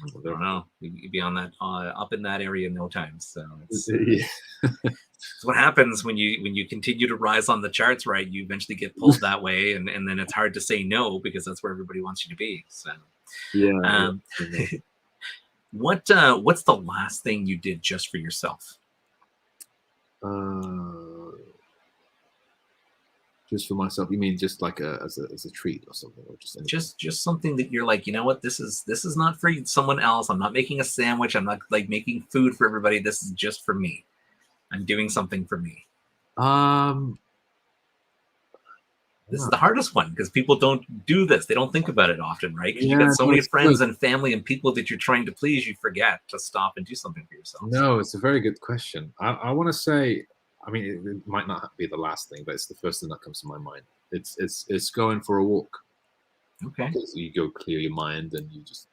I don't know. You'd be on that up in that area in no time. So it's what happens when you continue to rise on the charts, right? You eventually get pulled that way, and then it's hard to say no because that's where everybody wants you to be. So yeah. what's the last thing you did just for yourself? Just for myself? You mean just like as a treat or something, or just anything? Just something that you're like, you know what, this is not for someone else. I'm not making a sandwich. I'm not like making food for everybody. This is just for me. I'm doing something for me. This is the hardest one because people don't do this. They don't think about it often, right? Because you got so many friends and family and people that you're trying to please, you forget to stop and do something for yourself. No, it's a very good question. I want to say, I mean, it might not be the last thing, but it's the first thing that comes to my mind. It's going for a walk. Okay. Because you go clear your mind and you just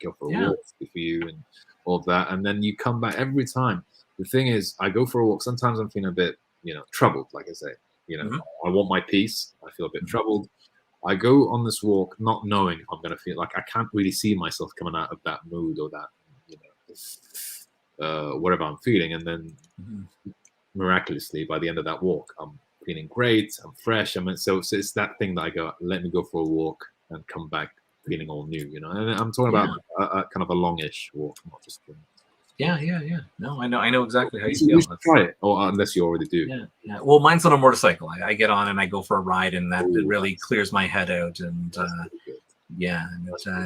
go for a walk, good for you and all of that, and then you come back every time. The thing is, I go for a walk. Sometimes I'm feeling a bit, troubled. Like I say, I want my peace. I feel a bit troubled. I go on this walk not knowing I'm going to feel like I can't really see myself coming out of that mood or that, whatever I'm feeling. And then miraculously, by the end of that walk, I'm feeling great. I'm fresh. So it's that thing that I go, let me go for a walk and come back feeling all new, And I'm talking about a kind of a longish walk, not just. Yeah. No, I know exactly how you You feel. try it, or unless you already do. Yeah. Well, mine's on a motorcycle. I get on and I go for a ride, and that it really clears my head out. And and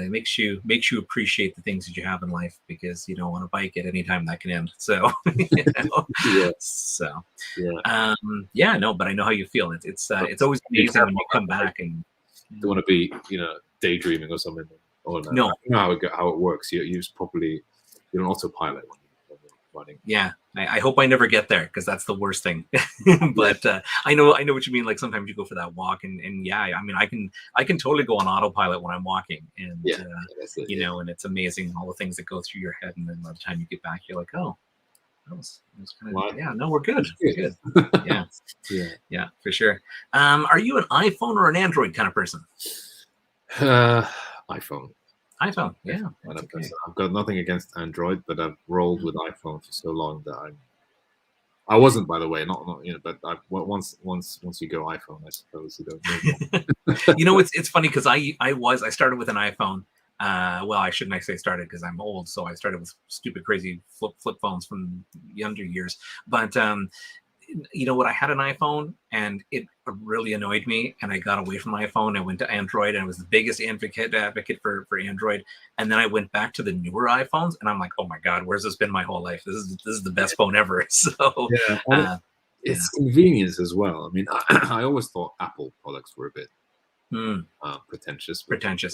it makes you appreciate the things that you have in life, because on a bike at any time that can end. So no, but I know how you feel. It's always amazing when you come back and don't want to be daydreaming or something. Or no, I know how it works. You use properly. You're an autopilot when you're running. Yeah, I hope I never get there, because that's the worst thing. But I know what you mean. Like sometimes you go for that walk, and I mean I can totally go on autopilot when I'm walking, and and it's amazing all the things that go through your head, and then by the time you get back, you're like, oh, that was kind of no, we're good. We're good. Yeah, for sure. Are you an iPhone or an Android kind of person? iPhone. iPhone, yeah. I've got nothing against Android, but I've rolled with iPhone for so long that I wasn't, by the way, not but once you go iPhone, I suppose you don't. It's funny because I started with an iPhone. Well, I shouldn't say started, because I'm old, so I started with stupid, crazy flip phones from younger years. But you know what? I had an iPhone, and it really annoyed me, and I got away from my iPhone. I went to Android, and I was the biggest advocate for Android. And then I went back to the newer iPhones, and I'm like, oh my god, where's this been my whole life? This is the best phone ever. So it's convenience as well. I mean, I always thought Apple products were a bit pretentious.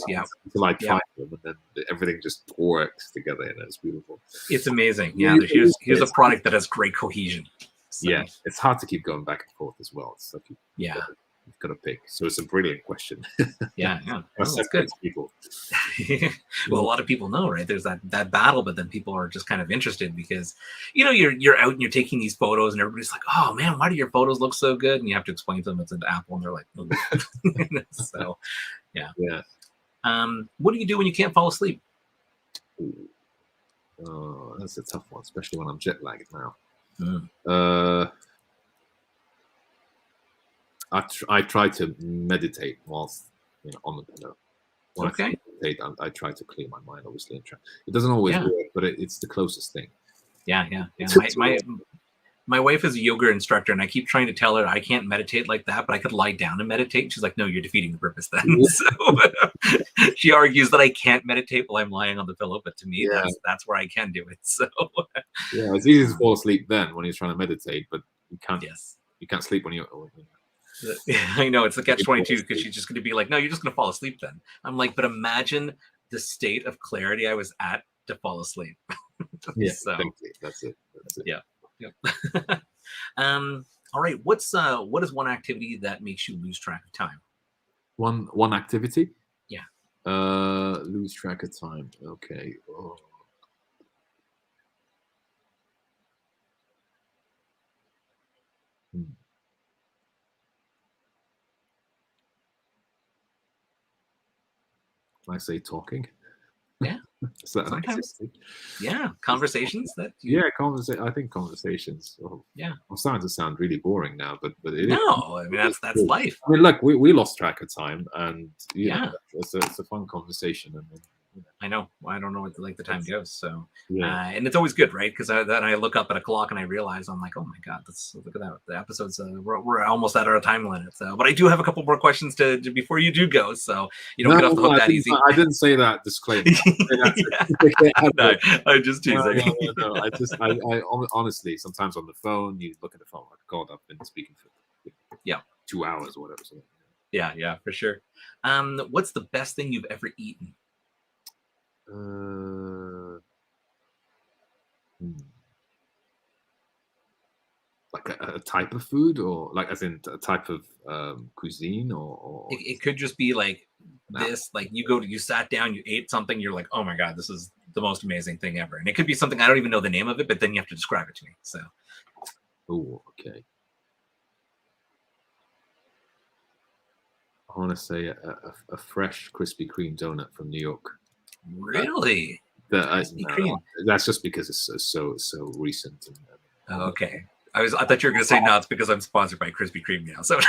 Yeah. Until I tried them, and then everything just works together, and it's beautiful. It's amazing. Yeah, here's a product that has great cohesion. So. Yeah, it's hard to keep going back and forth as well. It's like you've got to pick. So it's a brilliant question. Yeah. That's good. People. Well, a lot of people know, right? There's that battle, but then people are just kind of interested because, you're out and you're taking these photos, and everybody's like, "Oh man, why do your photos look so good?" And you have to explain to them it's an Apple, and they're like, oh. So, yeah. What do you do when you can't fall asleep? Oh, that's a tough one, especially when I'm jet lagged now. I try to meditate whilst on the pillow. When I meditate, I try to clear my mind. Obviously, it doesn't always work, but it's the closest thing. Yeah. My wife is a yoga instructor, and I keep trying to tell her I can't meditate like that, but I could lie down and meditate. She's like, no, you're defeating the purpose then. So she argues that I can't meditate while I'm lying on the pillow, but to me, that's where I can do it. So it's easy to fall asleep then when you're trying to meditate, but you can't. You can't sleep when you're. I know, it's a catch-22, because she's just going to be like, no, you're just going to fall asleep then. I'm like, but imagine the state of clarity I was at to fall asleep. Exactly. That's it. Yeah. All right. What is one activity that makes you lose track of time? One activity? Yeah. Lose track of time. Okay. Oh. I say talking. Yeah. Is that Sometimes. Yeah, conversations that. I think conversations. Yeah. I'm starting to sound really boring now, but it is. No, I mean that's life. I mean, look, we lost track of time, and Yeah. it's a fun conversation, and I know. I don't know what the time goes. So, yeah. and it's always good, right? Because then I look up at a clock and I realize I'm like, oh my god, look at that. The episodes we're almost at our time limit. So, but I do have a couple more questions to before you do go. So you don't get off the hook that easy. I didn't say that disclaimer. No, I'm just teasing. No. I honestly, sometimes on the phone, you look at the phone like, God, I've been speaking for 2 hours or whatever. So, yeah, for sure. What's the best thing you've ever eaten? Like a type of food, or like as in a type of cuisine, or it could just be like this, like you sat down, you ate something, you're like, oh my god, this is the most amazing thing ever. And it could be something I don't even know the name of it, but then you have to describe it to me. So okay, I want to say a fresh Krispy Kreme donut from New York. Really? That's just because it's so recent. Okay. I thought you were going to say no. It's because I'm sponsored by Krispy Kreme now. So,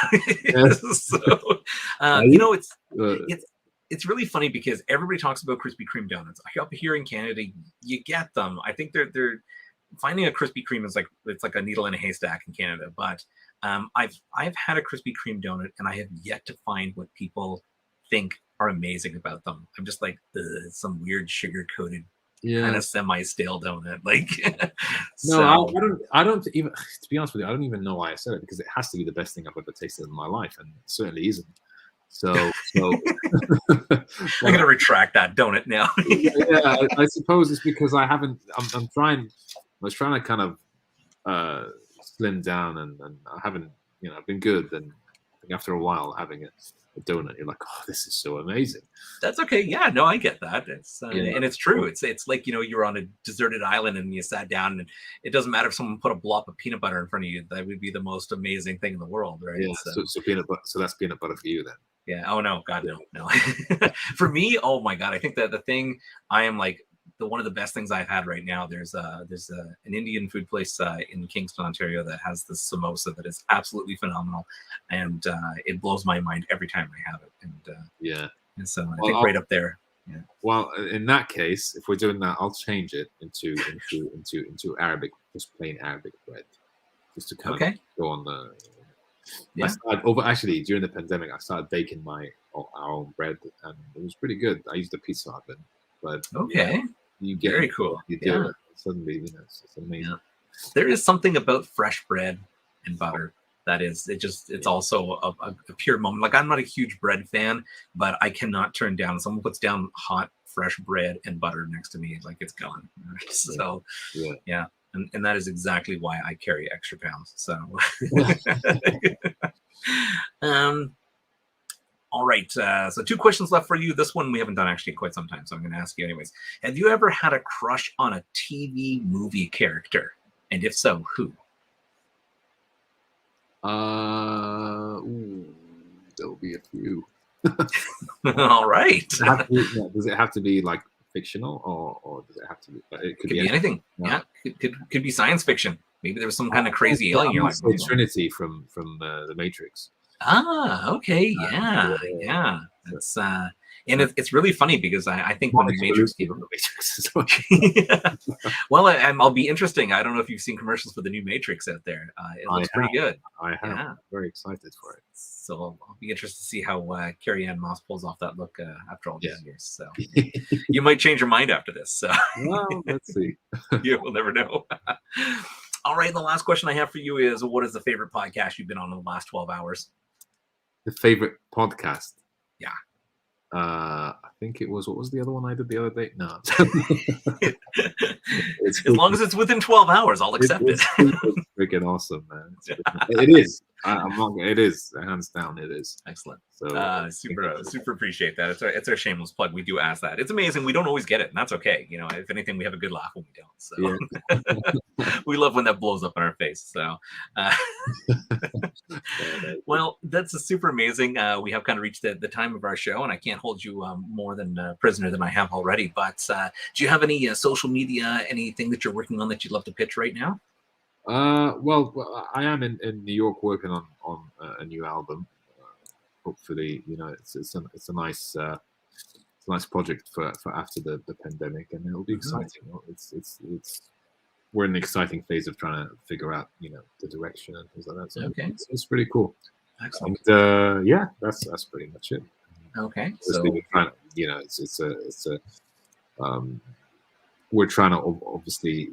it's really funny because everybody talks about Krispy Kreme donuts. Up here in Canada, you get them. I think they're finding a Krispy Kreme is like it's like a needle in a haystack in Canada. But I've had a Krispy Kreme donut and I have yet to find what people think are amazing about them. I'm just like some weird sugar coated kind of semi-stale donut. Like no, I don't even, to be honest with you, I don't even know why I said it, because it has to be the best thing I've ever tasted in my life, and it certainly isn't. So I'm gonna retract that donut now. I suppose it's because I was trying to kind of slim down, and I haven't, I've been good, and after a while having a donut, you're like, oh, this is so amazing. That's okay. Yeah, no, I get that. It's and it's true. It's like, you're on a deserted island and you sat down, and it doesn't matter if someone put a blob of peanut butter in front of you. That would be the most amazing thing in the world, right? Yeah. So peanut butter. So that's peanut butter for you then. Yeah. Oh no, God, no. For me, oh my God, I think that the thing I am like one of the best things I've had right now. There's an Indian food place in Kingston, Ontario, that has this samosa that is absolutely phenomenal, and it blows my mind every time I have it. And so I think right up there. Yeah. Well, in that case, if we're doing that, I'll change it into Arabic, just plain Arabic bread, just to kind of go on the. Yeah. Actually, during the pandemic, I started baking our own bread, and it was pretty good. I used a pizza oven, but you get very cool. You do it suddenly, it's amazing. Yeah. There is something about fresh bread and butter that is it's also a pure moment. Like, I'm not a huge bread fan, but I cannot turn down someone puts down hot fresh bread and butter next to me, like it's gone. So yeah. And that is exactly why I carry extra pounds. So all right. So 2 questions left for you. This one we haven't done actually in quite some time, so I'm going to ask you anyways. Have you ever had a crush on a TV movie character? And if so, who? There'll be a few. All right. Does it have to be like fictional, or does it have to be? It could be anything. Yeah, could be science fiction. Maybe there was some kind of crazy alien. You're like Trinity from the Matrix. Ah, okay, yeah. That's and it's really funny because I think when the Matrix came out, well, I'll be interesting. I don't know if you've seen commercials for the new Matrix out there. It looks pretty good. I have. Yeah. Very excited for it. So I'll be interested to see how Carrie-Anne Moss pulls off that look after all these years. So you might change your mind after this. So well, let's see. You will never know. All right, the last question I have for you is: what is the favorite podcast you've been on in the last 12 hours? The favorite podcast? Yeah. I think it was, what was the other one I did the other day? No. As long as it's within 12 hours, I'll accept it. It's freaking awesome, man. It is. I'm not. It is hands down. It is Excellent. so. Super appreciate that. It's our shameless plug. We do ask that. It's amazing. We don't always get it, and that's okay. You know, if anything, we have a good laugh when we don't. So we love when that blows up in our face. So, well, that's super amazing. We have kind of reached the time of our show, and I can't hold you more than prisoner than I have already. But do you have any social media, anything that you're working on that you'd love to pitch right now? Well, I am in New York working on a new album. Hopefully, you know, it's a nice project for after the pandemic, and it'll be exciting. It's we're in an exciting phase of trying to figure out, you know, the direction and things like that. So it's pretty cool. Excellent. And yeah, that's pretty much it. Okay. So we're trying to, you know, we're trying to obviously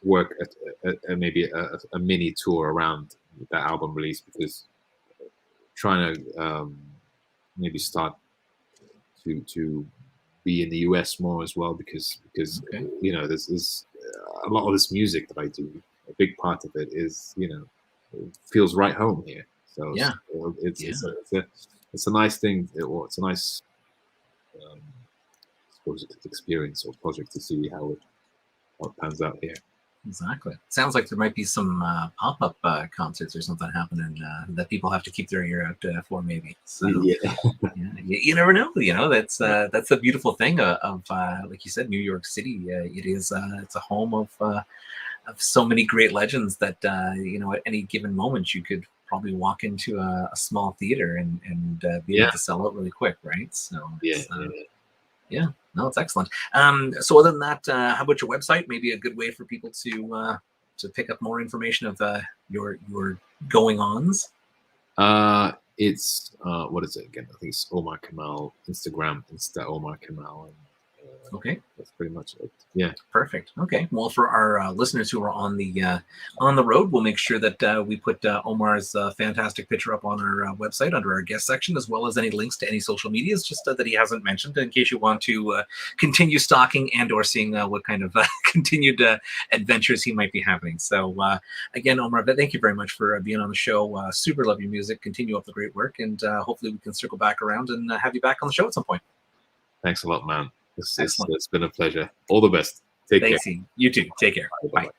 work at maybe a mini tour around that album release, because trying to maybe start to be in the US more as well, because you know, there's a lot of this music that I do, a big part of it is, you know, it feels right home here. So it's a nice thing, or it's a nice I suppose experience or project to see how it pans out here. Exactly. Sounds like there might be some pop-up concerts or something happening that people have to keep their ear out for, maybe. So, you never know. You know, that's the beautiful thing of like you said, New York City. It is it's a home of so many great legends that you know, at any given moment you could probably walk into a small theater and be able to sell out really quick, right? So yeah, no, it's excellent. So other than that, how about your website? Maybe a good way for people to pick up more information of your going-ons. It's what is it again? I think it's Omar Kamal, Instagram, Omar Kamal. And, okay, that's pretty much it. Yeah, perfect. Okay, well, for our listeners who are on the road, we'll make sure that we put Omar's fantastic picture up on our website under our guest section, as well as any links to any social medias, just that he hasn't mentioned, in case you want to continue stalking and or seeing what kind of continued adventures he might be having. So again, Omar, thank you very much for being on the show. Super love your music. Continue up the great work, and hopefully we can circle back around and have you back on the show at some point. Thanks a lot, man. It's been a pleasure. All the best. Take care. You too. Take care. Bye.